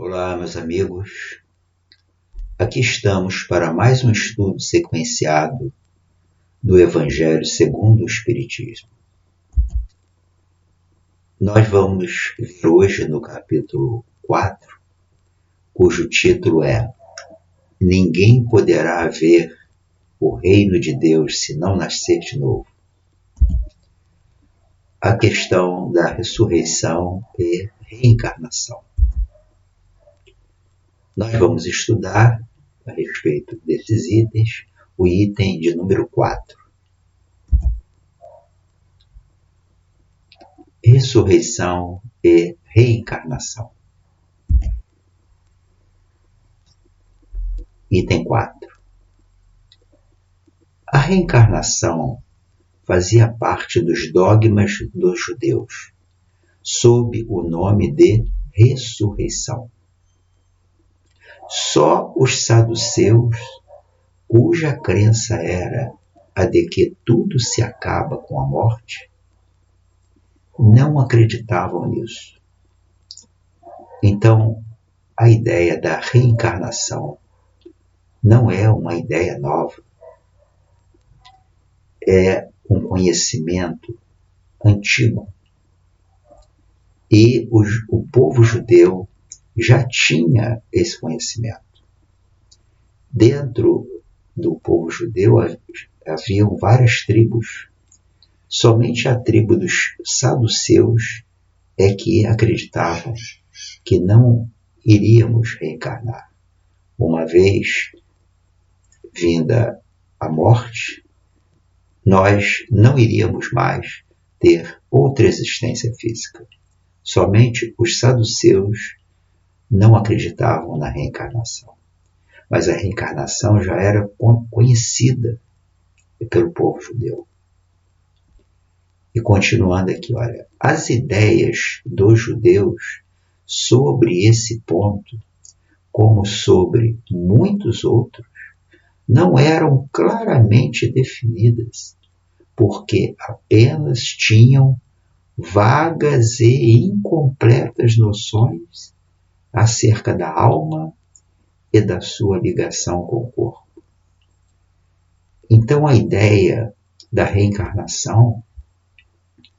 Olá, meus amigos. Aqui estamos para mais um estudo sequenciado do Evangelho segundo o Espiritismo. Nós vamos ver hoje no capítulo 4, cujo título é Ninguém poderá ver o reino de Deus se não nascer de novo. A questão da ressurreição e reencarnação. Nós vamos estudar a respeito desses itens, o item de número 4. Ressurreição e reencarnação. Item 4. A reencarnação fazia parte dos dogmas dos judeus, sob o nome de ressurreição. Só os saduceus, cuja crença era a de que tudo se acaba com a morte, não acreditavam nisso. Então, a ideia da reencarnação não é uma ideia nova. É um conhecimento antigo. E o povo judeu já tinha esse conhecimento. Dentro do povo judeu haviam várias tribos. Somente a tribo dos saduceus é que acreditavam que não iríamos reencarnar. Uma vez vinda a morte, nós não iríamos mais ter outra existência física. Somente os saduceus não acreditavam na reencarnação. Mas a reencarnação já era conhecida pelo povo judeu. E continuando aqui, olha, as ideias dos judeus sobre esse ponto, como sobre muitos outros, não eram claramente definidas, porque apenas tinham vagas e incompletas noções acerca da alma e da sua ligação com o corpo. Então a ideia da reencarnação,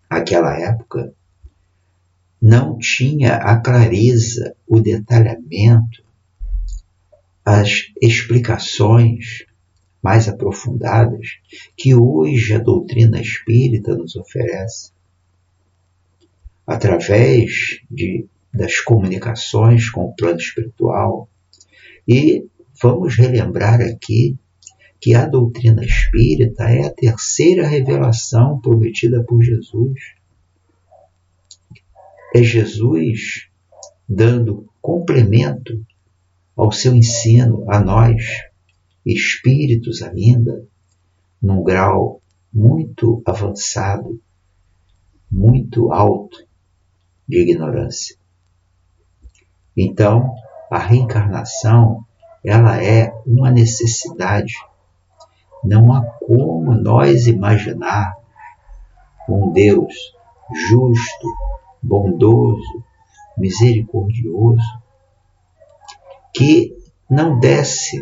naquela época, não tinha a clareza, o detalhamento, as explicações mais aprofundadas que hoje a doutrina espírita nos oferece, através das comunicações com o plano espiritual. E vamos relembrar aqui que a doutrina espírita é a terceira revelação prometida por Jesus. É Jesus dando complemento ao seu ensino a nós, espíritos ainda, num grau muito avançado, muito alto de ignorância. Então, a reencarnação, ela é uma necessidade. Não há como nós imaginar um Deus justo, bondoso, misericordioso, que não desse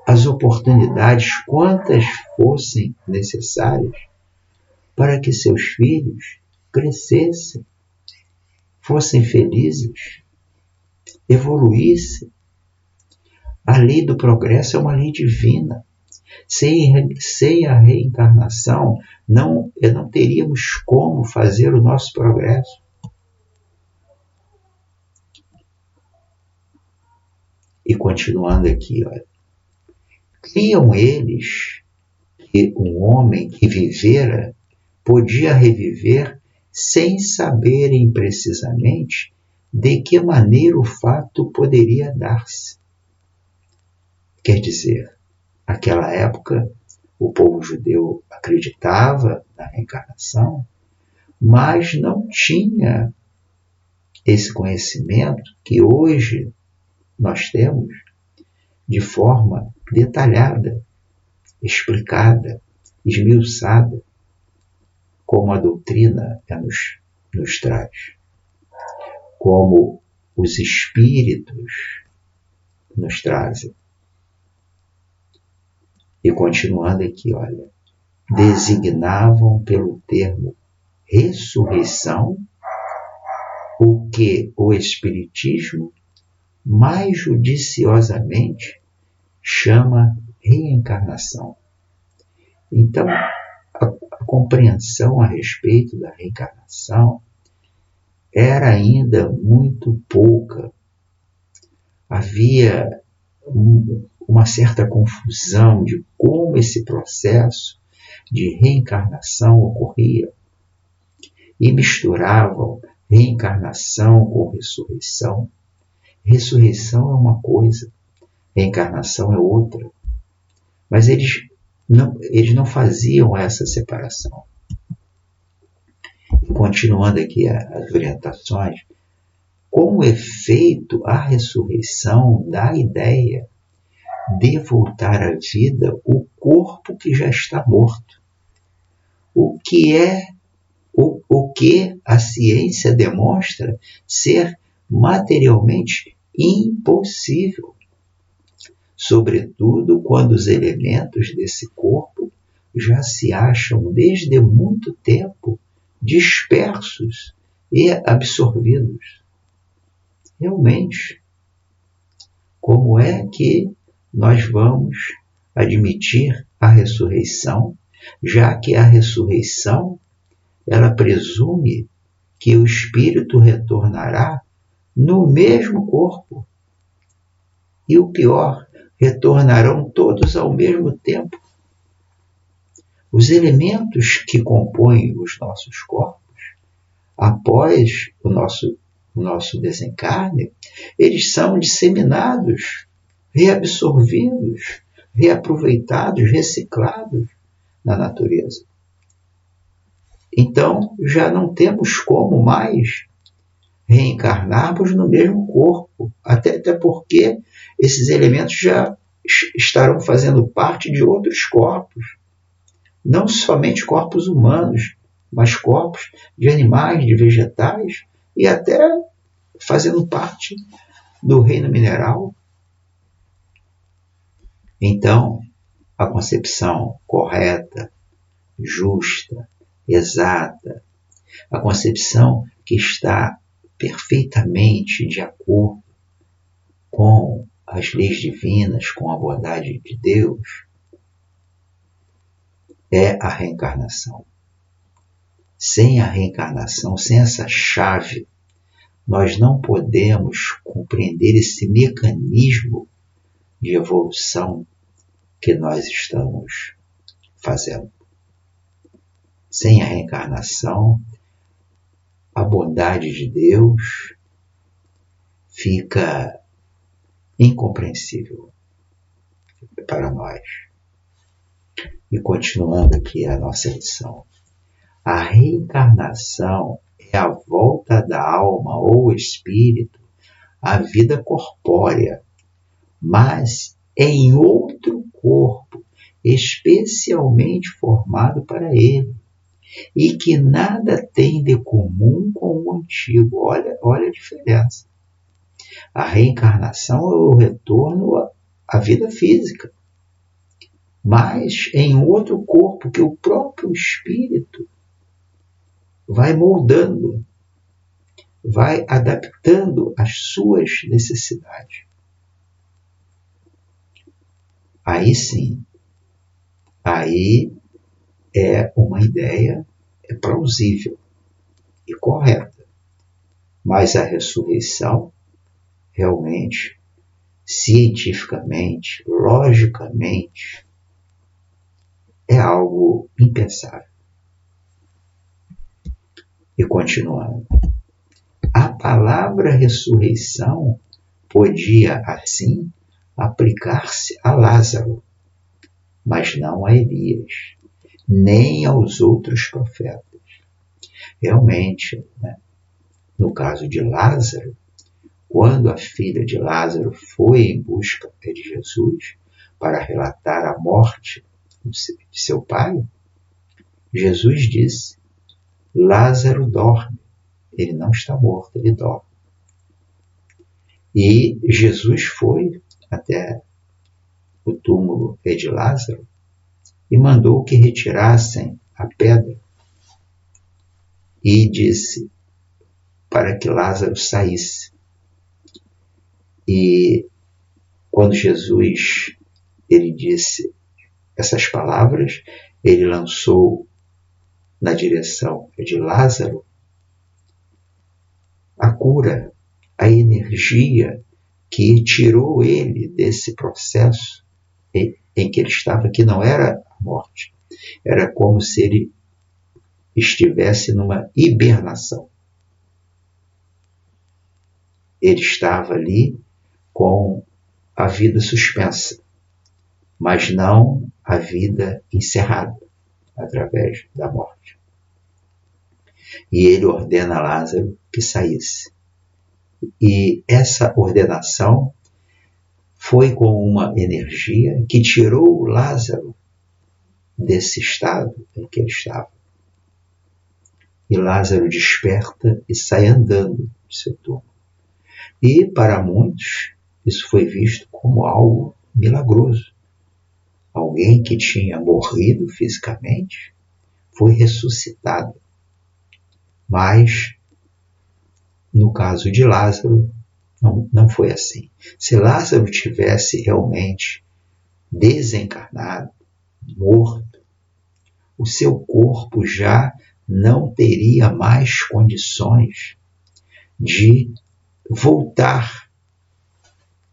as oportunidades, quantas fossem necessárias, para que seus filhos crescessem, fossem felizes, evoluíssem. A lei do progresso é uma lei divina. Sem a reencarnação, não teríamos como fazer o nosso progresso. E continuando aqui, olha, criam eles que um homem que vivera podia reviver sem saberem precisamente de que maneira o fato poderia dar-se. Quer dizer, naquela época, o povo judeu acreditava na reencarnação, mas não tinha esse conhecimento que hoje nós temos de forma detalhada, explicada, esmiuçada, como a doutrina nos traz. Como os espíritos nos trazem. E continuando aqui, olha, designavam pelo termo ressurreição o que o Espiritismo mais judiciosamente chama reencarnação. Então, a compreensão a respeito da reencarnação era ainda muito pouca. Havia uma certa confusão de como esse processo de reencarnação ocorria e misturavam reencarnação com ressurreição. Ressurreição é uma coisa, reencarnação é outra. Mas eles não faziam essa separação. E continuando aqui as orientações, com efeito, a ressurreição dá a ideia de voltar à vida o corpo que já está morto. O que a ciência demonstra ser materialmente impossível, sobretudo quando os elementos desse corpo já se acham desde muito tempo dispersos e absorvidos. Realmente, como é que nós vamos admitir a ressurreição, já que a ressurreição ela presume que o espírito retornará no mesmo corpo? E o pior, retornarão todos ao mesmo tempo. Os elementos que compõem os nossos corpos, após o nosso desencarne, eles são disseminados, reabsorvidos, reaproveitados, reciclados na natureza. Então, já não temos como mais reencarnarmos no mesmo corpo, até porque esses elementos já estarão fazendo parte de outros corpos, não somente corpos humanos, mas corpos de animais, de vegetais e até fazendo parte do reino mineral. Então, a concepção correta, justa, exata, a concepção que está perfeitamente de acordo com as leis divinas, com a bondade de Deus, é a reencarnação. Sem a reencarnação, sem essa chave, nós não podemos compreender esse mecanismo de evolução que nós estamos fazendo. Sem a reencarnação, a bondade de Deus fica incompreensível para nós. E continuando aqui a nossa lição, a reencarnação é a volta da alma ou espírito à vida corpórea, mas em outro corpo, especialmente formado para ele, e que nada tem de comum com o antigo. Olha a diferença. A reencarnação é o retorno à vida física, mas em outro corpo que o próprio espírito vai moldando, vai adaptando às suas necessidades. Aí sim, aí é uma ideia plausível e correta. Mas a ressurreição, realmente, cientificamente, logicamente, é algo impensável. E continuando, a palavra ressurreição podia, assim, aplicar-se a Lázaro, mas não a Elias, nem aos outros profetas. Realmente, no caso de Lázaro, quando a filha de Lázaro foi em busca de Jesus para relatar a morte de seu pai, Jesus disse: Lázaro dorme, ele não está morto, ele dorme. E Jesus foi até o túmulo de Lázaro e mandou que retirassem a pedra e disse para que Lázaro saísse. E quando Jesus ele disse essas palavras, ele lançou na direção de Lázaro a cura, a energia que tirou ele desse processo em que ele estava, que não era a morte, era como se ele estivesse numa hibernação. Ele estava ali com a vida suspensa, mas não a vida encerrada através da morte. E ele ordena a Lázaro que saísse. E essa ordenação foi com uma energia que tirou Lázaro desse estado em que ele estava. E Lázaro desperta e sai andando do seu túmulo. E para muitos isso foi visto como algo milagroso. Alguém que tinha morrido fisicamente foi ressuscitado. Mas no caso de Lázaro, não foi assim. Se Lázaro tivesse realmente desencarnado, morto, o seu corpo já não teria mais condições de voltar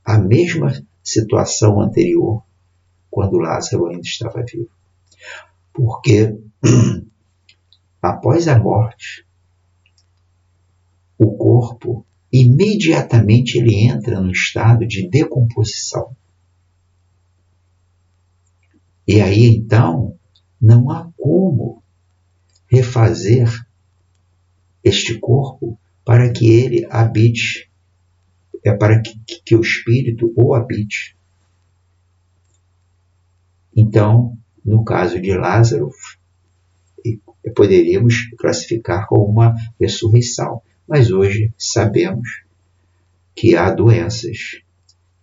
à mesma situação anterior, quando Lázaro ainda estava vivo. Porque após a morte, o corpo imediatamente ele entra num estado de decomposição. E aí então não há como refazer este corpo para que ele habite, para que o espírito o habite. Então, no caso de Lázaro, poderíamos classificar como uma ressurreição. Mas hoje sabemos que há doenças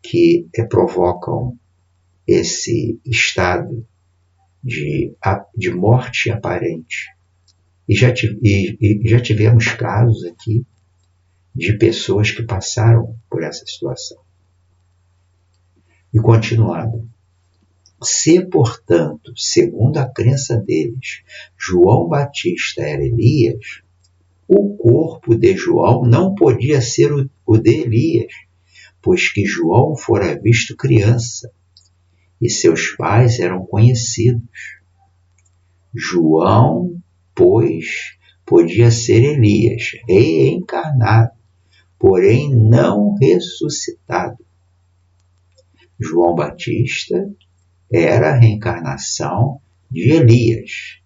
que provocam esse estado de morte aparente. E já tivemos casos aqui de pessoas que passaram por essa situação. E continuando. Se, portanto, segundo a crença deles, João Batista era Elias, o corpo de João não podia ser o de Elias, pois que João fora visto criança, e seus pais eram conhecidos. João, pois, podia ser Elias, reencarnado, porém não ressuscitado. João Batista era a reencarnação de Elias,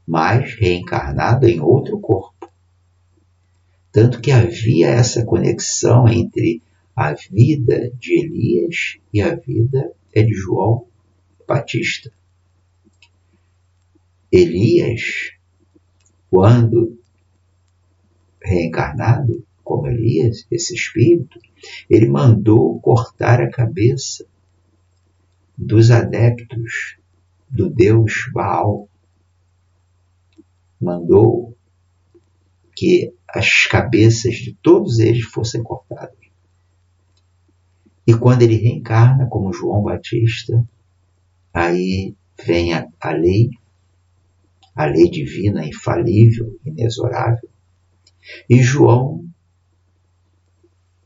mas reencarnado em outro corpo. Tanto que havia essa conexão entre a vida de Elias e a vida de João Batista. Elias, quando reencarnado como Elias, esse espírito, ele mandou cortar a cabeça dos adeptos do deus Baal. Mandou que as cabeças de todos eles fossem cortadas. E quando ele reencarna como João Batista, aí vem a lei divina, infalível, inexorável. E João,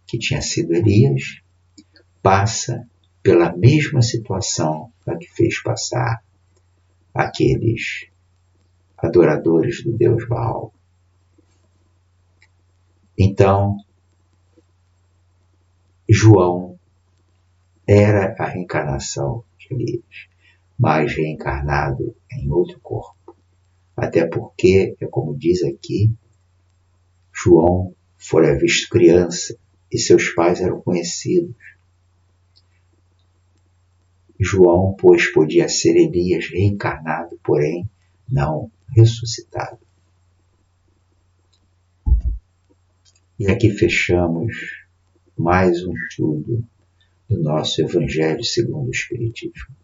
que tinha sido Elias, passa pela mesma situação a que fez passar aqueles adoradores do deus Baal. Então, João era a reencarnação de Elias, mas reencarnado em outro corpo. Até porque, como diz aqui, João fora visto criança e seus pais eram conhecidos. João, pois, podia ser Elias reencarnado, porém não ressuscitado. E aqui fechamos mais um estudo do nosso Evangelho segundo o Espiritismo.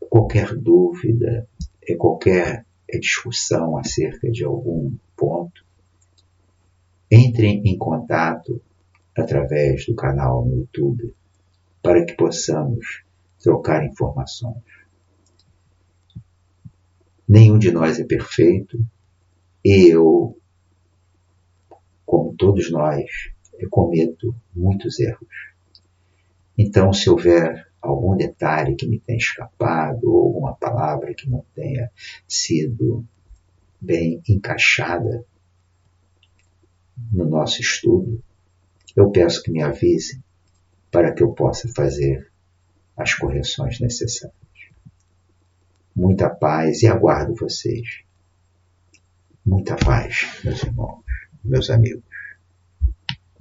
Qualquer dúvida, qualquer discussão acerca de algum ponto, entrem em contato através do canal no YouTube para que possamos trocar informações. Nenhum de nós é perfeito e eu, como todos nós, cometo muitos erros. Então, se houver algum detalhe que me tenha escapado ou alguma palavra que não tenha sido bem encaixada no nosso estudo, eu peço que me avisem para que eu possa fazer as correções necessárias. Muita paz e aguardo vocês. Muita paz, meus irmãos, meus amigos.